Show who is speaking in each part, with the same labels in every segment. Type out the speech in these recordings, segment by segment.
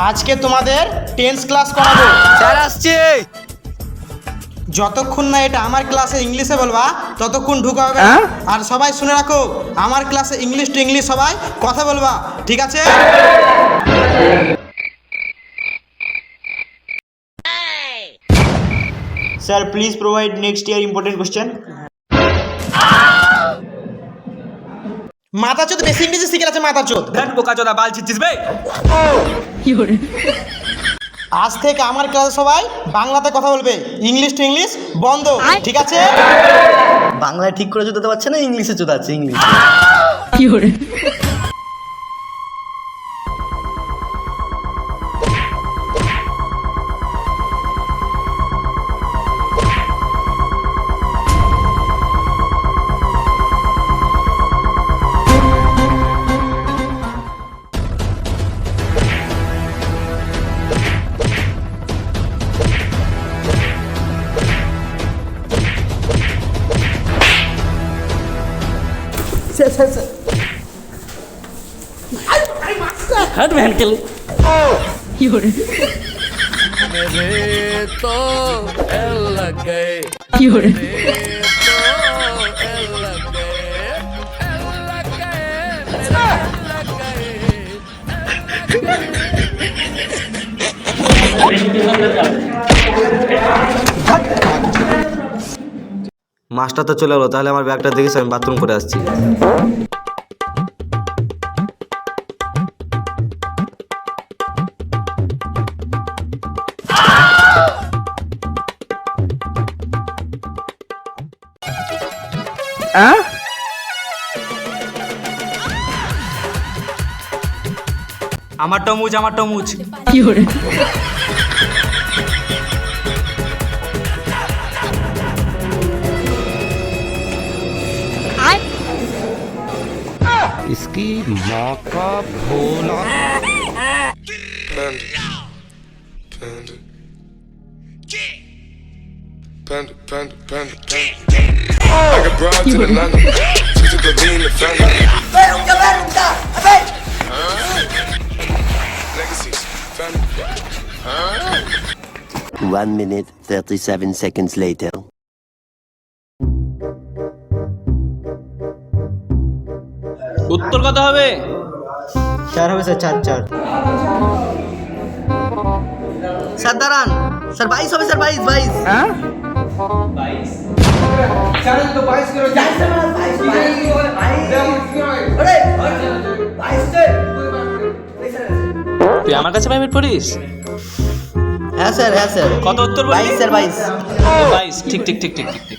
Speaker 1: আজকে তোমাদের tense class করাবো।
Speaker 2: স্যার আসছে।
Speaker 1: যতক্ষণ না এটা আমার ক্লাসে ইংলিশে বলবা ততক্ষণ ঢুকা হবে না। আর সবাই শুনে রাখো, আমার ক্লাসে ইংলিশ টু ইংলিশ সবাই কথা বলবা, ঠিক আছে?
Speaker 3: Sir, please provide next year important question.
Speaker 1: মাথা চোদ বেশি ইংরেজি শিখে আছে, মাথা চোদ।
Speaker 2: ধ্যান বোকা চোদা বাল ছিচ্ছিস বে।
Speaker 1: আজ থেকে আমার ক্লাসে সবাই বাংলাতে কথা বলবে, ইংলিশ টু ইংলিশ বন্ধ, ঠিক আছে?
Speaker 3: বাংলায় ঠিক করে জোতাতে পারছে না, ইংলিশে জোতাচ্ছে ইংলিশ।
Speaker 2: হাট ভ্যানকেল।
Speaker 4: মাস্টার তো চলে গেলো, তাহলে আমার ব্যাগটা দেখেছি, আমি বাথরুম করে আসছি।
Speaker 2: আমার টমুজ, আমার টমুজ।
Speaker 5: इसकी माँ का भोला।
Speaker 6: I got broads in Atlanta. She took the lean, the family. Legacies, family.
Speaker 7: 1 minute 37 seconds later.
Speaker 2: উত্তর কত হবে?
Speaker 3: 4 হবে স্যার, 4 স্যার দাঁড়ান স্যার, 22 হবে স্যার, 22। হ্যাঁ 22 স্যার, তো 22 করে যাই স্যার, 22 আরে 22
Speaker 2: তুই আমার কাছে প্রাইভেট পড়িস?
Speaker 3: হ্যাঁ স্যার, হ্যাঁ স্যার।
Speaker 2: কত উত্তর বললি?
Speaker 3: 22 স্যার, 22।
Speaker 2: 22, ঠিক ঠিক ঠিক ঠিক ঠিক।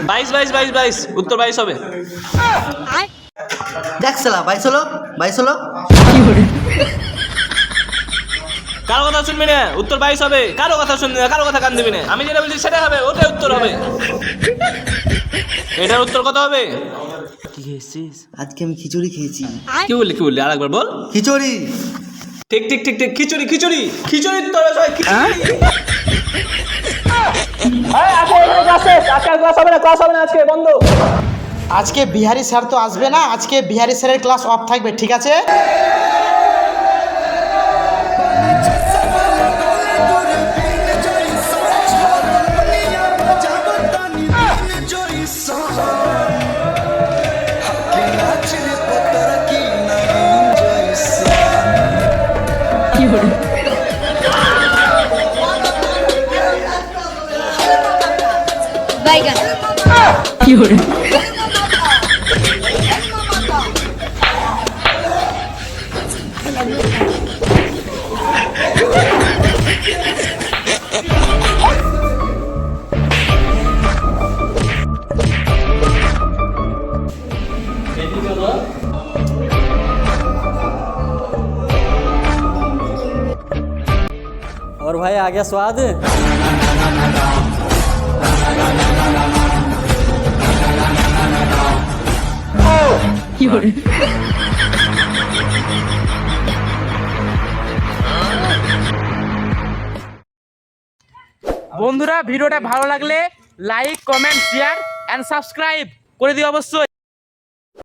Speaker 2: 22 22 22 22, উত্তর 22 হবে।
Speaker 3: দেখ সালা, 22 হলো, 22 হলো।
Speaker 2: কারো কথা শুনবি না, উত্তর 22 হবে। কারো কথা শুনবি না, কারো কথা কান দিবি না। আমি যেটা বলছি সেটা হবে, ওটাই উত্তর হবে। এটার উত্তর কত হবে?
Speaker 3: কি খেয়েছিস? আজকে আমি খিচুড়ি খেয়েছি।
Speaker 2: কি বললি, কি বললি? আরেকবার বল।
Speaker 3: খিচুড়ি।
Speaker 2: ঠিক ঠিক ঠিক ঠিক, খিচুড়ি খিচুড়ি খিচুড়ি। তোর সবাই
Speaker 1: আজকে বিহারি স্যার তো আসবে না, আজকে বিহারি স্যারের ক্লাস অফ থাকবে, ঠিক আছে?
Speaker 8: और भाई आ गया स्वाद।
Speaker 9: বন্ধুরা ভিডিওটা ভালো লাগলে like comment share and subscribe করে দিও অবশ্যই।